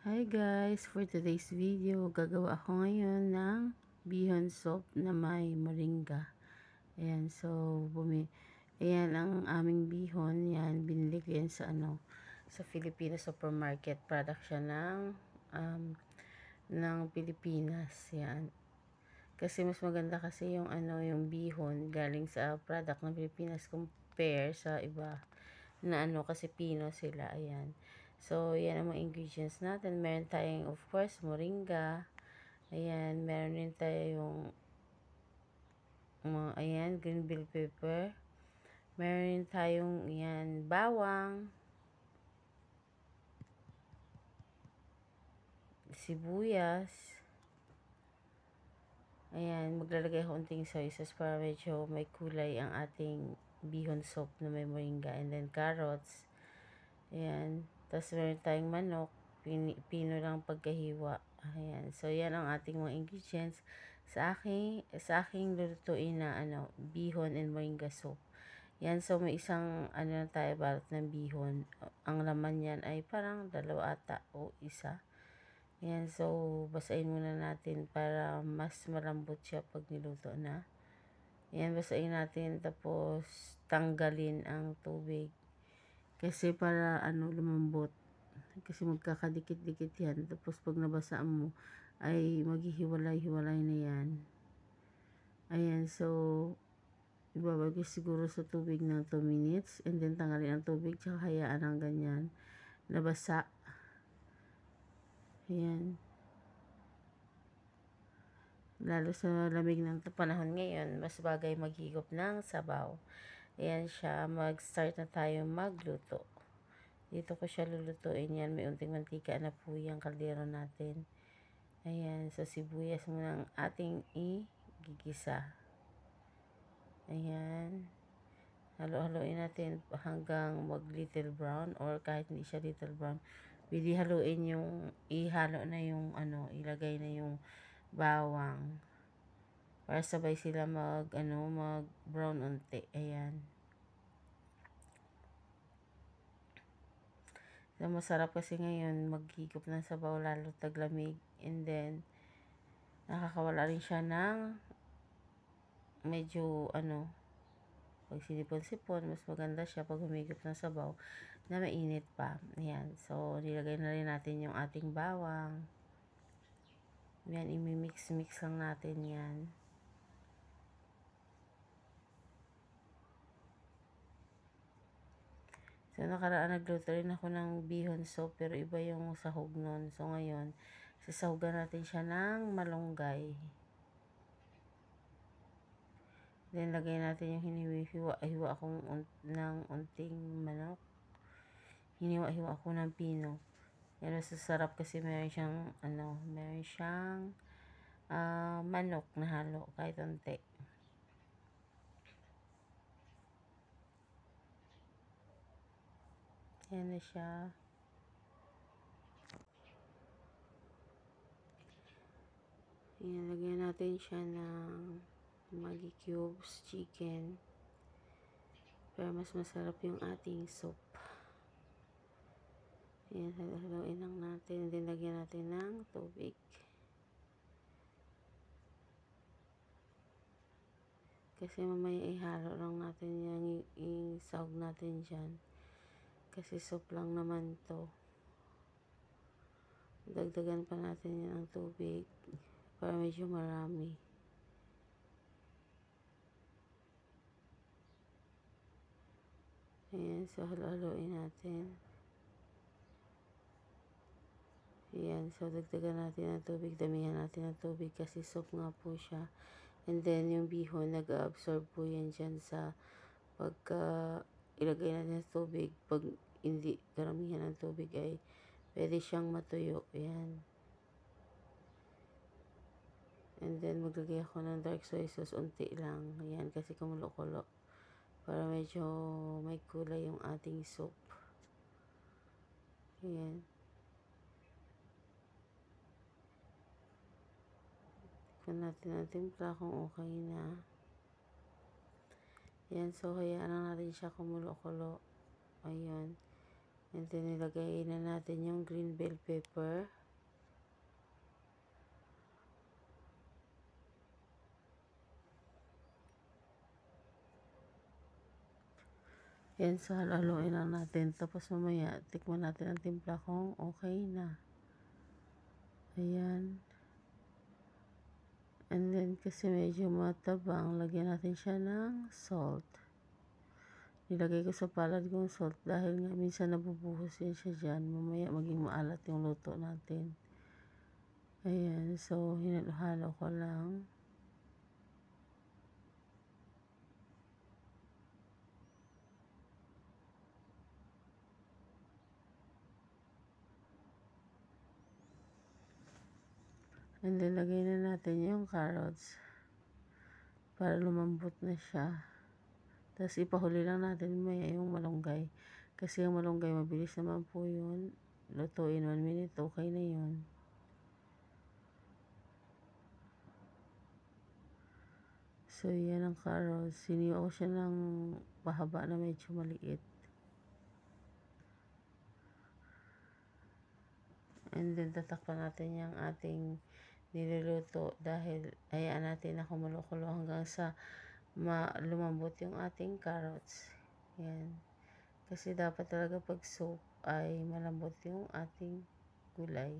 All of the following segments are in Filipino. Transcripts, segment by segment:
Hi guys! For today's video, gagawa ako ngayon ng bihon soup na may moringa. Ayan, so, ayan ang aming bihon. Yan, binili ko yan sa Filipino supermarket. Product siya ng Pilipinas. Yan. Kasi mas maganda kasi yung bihon galing sa product ng Pilipinas compare sa iba na kasi Pino sila. Ayan. So, yan ang mga ingredients natin. Meron tayong, of course, moringa. Ayan, meron din tayong ayan, green bell pepper. Meron din tayong, ayan, bawang, sibuyas. Ayan, maglalagay ako unting soy sauce para medyo may kulay ang ating bihon soup na may moringa. And then, carrots. Ayan. Tapos, meron tayong manok. Pino lang pagkahiwa. Ayan. So, yan ang ating mga ingredients sa aking lulutuin na bihon and moringa soup. Yan. So, may isang na tayo balot ng bihon. Ang laman yan ay parang 2 ata o 1. Yan. So, basahin muna natin para mas malambot siya pag niluto na. Yan. Basahin natin. Tapos, tanggalin ang tubig. Kasi para lumambot. Kasi magkakadikit-dikit yan. Tapos pag nabasa mo, ay maghihiwalay-hiwalay na yan. Ayan, so, ibabagay siguro sa tubig ng 2 minutes. And then tanggalin ang tubig, tsaka hayaan ng ganyan. Nabasa. Ayan. Lalo sa lamig ng panahon ngayon, mas bagay maghigop ng sabaw. Ayan siya, mag-start na tayo magluto. Dito ko siya lulutuin yan. May unting mantika na po yung kaldero natin. Ayan. So, sibuyas muna ang ating igigisa. Ayan. Halo-haloin natin hanggang mag-little brown or kahit hindi siya little brown. Pwede haluin ihalo na ilagay na yung bawang. Para sabay sila mag-brown unti. Ayan. So, masarap kasi ngayon maghigop ng sabaw lalo taglamig. And then, nakakawala rin siya ng medyo pag sinipon-sipon, mas maganda siya pag humigop ng sabaw na mainit pa. Ayan. So, nilagay na rin natin yung ating bawang. Ayan, imimix-mix lang natin yan. So, nakaraan nagluto rin ako ng bihon soup, pero iba yung sahog nun. So, ngayon, sasahugan natin siya ng malunggay. Then, lagay natin yung hiniwa akong ng unting manok. Hiniwa-hiwa ako ng pino. Yan, masasarap kasi meron siyang, manok na halo, kahit unti. Yan na siya. Yan, lagyan natin siya ng Maggi cubes, chicken. Para mas masarap yung ating soup. Yan, haluin lang natin. Then, lagyan natin ng tubig. Kasi mamaya ihalo lang natin yan, isahog natin dyan. Kasi soup lang naman to. Dagdagan pa natin yan ang tubig para medyo marami. Ayan, so halo-haloin natin. Ayan, so dagdagan natin ang tubig, damihan natin ang tubig kasi soup nga po siya. And then, yung bihon, nag-absorb po yan dyan sa pagka ilagay natin sa tubig. Pag hindi karamihan ng tubig ay pwede siyang matuyo. Ayan. And then, maglagay ako ng dark soy sauce, unti lang. Ayan, kasi kumulo-kulo. Para medyo may kulay yung ating soup. Ayan. Tignan natin ang timpla kung okay na. Ayan, so hayaan lang natin siya kumulo-kulo. Ayan. And then nilagay na natin yung green bell pepper. Yan, so haluin lang natin. Tapos mamaya, tikman natin ang timpla kung okay na. Ayan. And then, kasi medyo matabang, lagyan natin siya ng salt. Nilagay ko sa palad kong salt dahil nga minsan nabubuhos yan siya dyan. Mamaya maging maalat yung luto natin. Ayan, so hinalo-halo ko lang. And then, lagay na natin yung carrots para lumambot na siya. Tapos, ipahuli lang natin maya yung malunggay. Kasi yung malunggay, mabilis naman po yun. Lutuin 1 minute, okay na yun. So, yan ang carrots. Siniwa ko siya ng pahaba na medyo maliit. And then, tatakpan natin yung ating niluluto dahil hayaan natin na kumulo-kulo hanggang sa lumambot yung ating carrots. Yan. Kasi dapat talaga pag soup ay malambot yung ating gulay.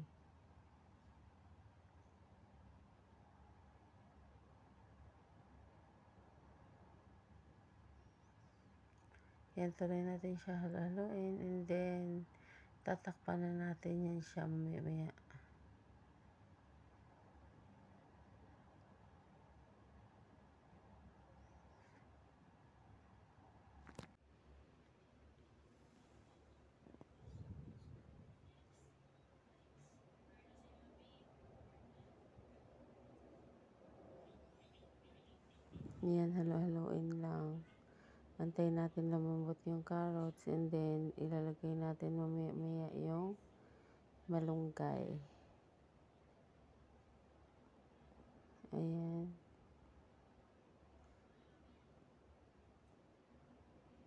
Yan, tuloy natin siya haluin and then tatakpan na natin yan siya mamaya. Yan, halo-haloin lang. Antayin natin lumambot yung carrots and then ilalagay natin mamaya yung malunggay. Ayan.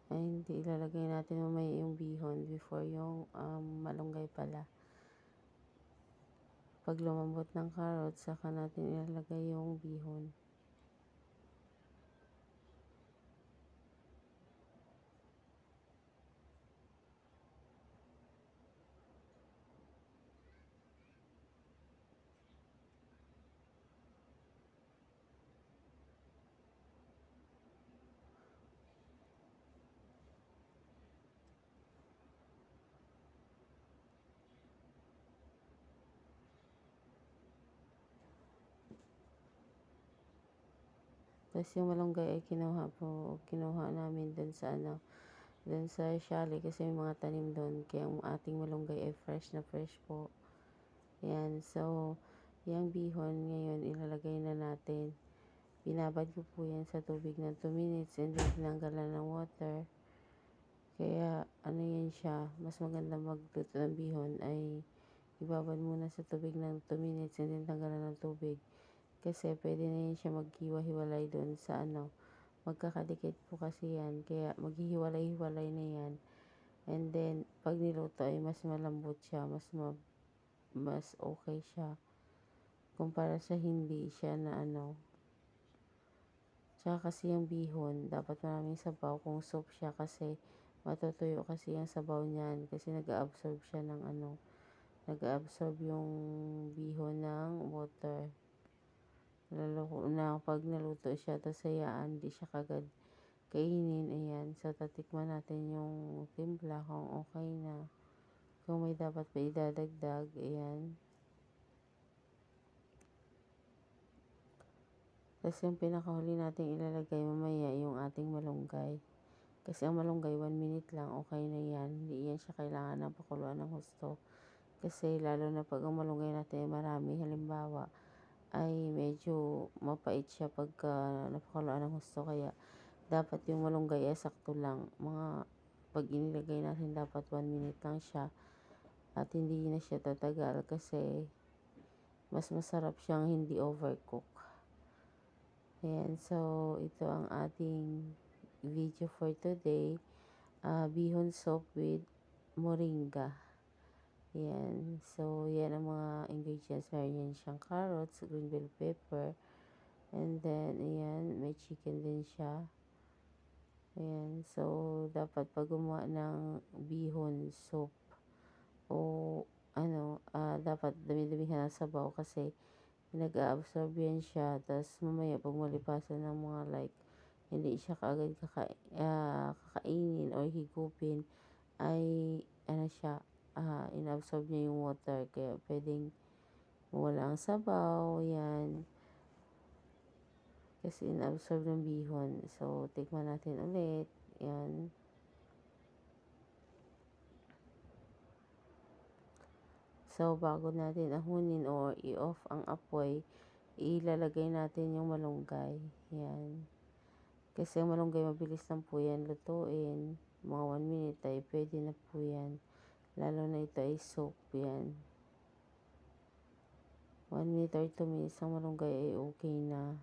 Ay, hindi, ilalagay natin mamaya yung bihon before yung malunggay pala. Pag lumambot ng carrots, saka natin ilalagay yung bihon. Tapos yung malunggay ay kinuha namin dun sa dun sa Shali kasi may mga tanim dun. Kaya ang ating malunggay ay fresh na fresh po. Yan, so yung bihon ngayon ilalagay na natin. Binabad ko po yan sa tubig ng 2 minutes and then tinanggalan ng water. Kaya ano yan siya, mas maganda magluto ng bihon ay ibabad muna sa tubig ng 2 minutes and then tanggalan ng tubig. Kasi pwede na yan siya maghiwa-hiwalay doon sa magkakadikit po kasi yan. Kaya maghihiwalay-hiwalay na yan. And then, pag niluto ay mas malambot siya, mas okay siya. Kumpara sa hindi siya na Tsaka kasi yung bihon, dapat maraming sabaw kung soup siya kasi matutuyo kasi yung sabaw niyan. Kasi nag-absorb siya ng nag-absorb yung bihon ng water. Lalo na pag naluto siya, tapos hayaan, di siya kagad kainin. Ayan, so tatikman natin yung timpla kung okay na. Kung may dapat pa idadagdag, ayan. Tapos yung pinakahuli natin ilalagay mamaya yung ating malunggay. Kasi ang malunggay 1 minute lang, okay na yan. Hindi yan siya kailangan ng pakuluan ng husto. Kasi lalo na pag ang malunggay natin ay marami, halimbawa, ay medyo mapait siya pagka napakuluan ng husto. Kaya dapat yung malunggay ay sakto lang. Pag inilagay natin dapat 1 minute lang siya. At hindi na siya tatagal kasi mas masarap siyang hindi overcook. Ayan, so ito ang ating video for today. Bihon soup with moringa. Yan. So, yan ang mga ingredients. Meron yan siyang carrots, green bell pepper, and then, ayan, may chicken din siya. Ayan. So, dapat pag gumawa ng bihon soup o dapat dami-damihan ng sabaw kasi nag-a-absorb yan siya. Tapos, mamaya pag malipasan ng mga like, hindi siya kaagad kakainin or higupin, ay, siya, inabsorb niya yung water. Kaya, pwedeng wala ang sabaw, yan. Kasi inabsorb ng bihon. So, tikman natin ulit. Yan. So, bago natin ahunin or i-off ang apoy, ilalagay natin yung malunggay. Yan. Kasi ang malunggay, mabilis lang po yan lutuin. Mga 1 minute ay pwede na po yan. Lalo na ito ay soup. Yan. 1 minute or 2 minutes ang malunggay ay okay na.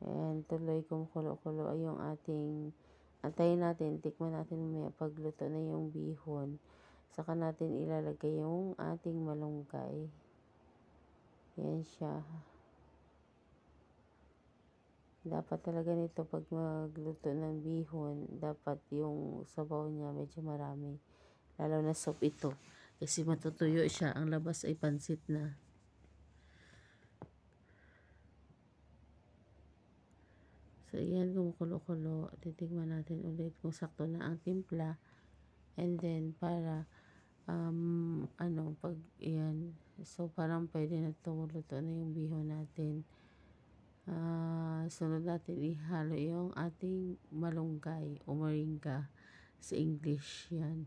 Ayan, tuloy kumukulo-kulo ay yung ating, antayin natin, tikman natin mamaya pagluto na yung bihon. Saka natin ilalagay yung ating malunggay. Yan siya. Dapat talaga nito pag magluto ng bihon, dapat yung sabaw niya medyo marami. Lalo na soup ito. Kasi matutuyo siya, ang labas ay pansit na. So, yan, kumukulo-kulo. Titignan natin ulit kung sakto na ang timpla. And then, para, yan. So, parang pwede na tumuloto na yung bihon natin. Sunod natin ihalo yung ating malunggay o moringa sa English. Yan.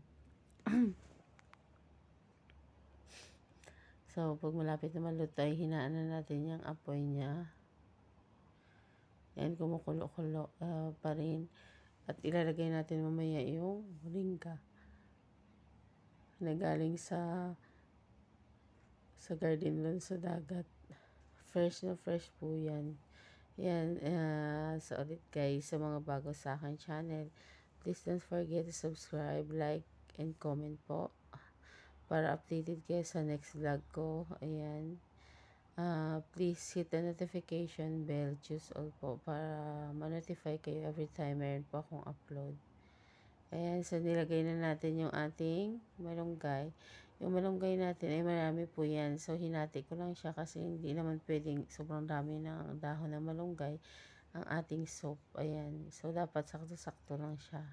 So, pag malapit na maluto, ay hinaan na natin yung apoy niya. Yan, kumukulo-kulo pa rin. At ilalagay natin mamaya yung moringa na galing sa garden doon sa dagat. Fresh na fresh po yan. Yan, so ulit guys, sa mga bago sa aking channel, please don't forget to subscribe, like, and comment po para updated kayo sa next vlog ko. Ayan. Please hit the notification bell, choose all po para ma-notify kayo every time meron po akong upload. Ayan, so nilagay na natin yung ating malunggay. Yung malunggay natin ay marami po yan. So, hinati ko lang siya kasi hindi naman pwedeng sobrang dami ng dahon ng malunggay ang ating soup. Ayan. So, dapat sakto-sakto lang siya.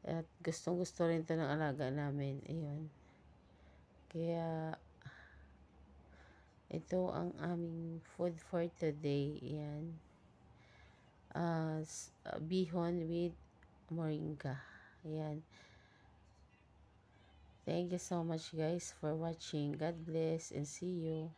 At gustong-gusto rin to ng alaga namin. Ayun. Kaya, ito ang aming food for today. Ayan. Bihon with moringa. Ayan. Thank you so much guys for watching. God bless and see you.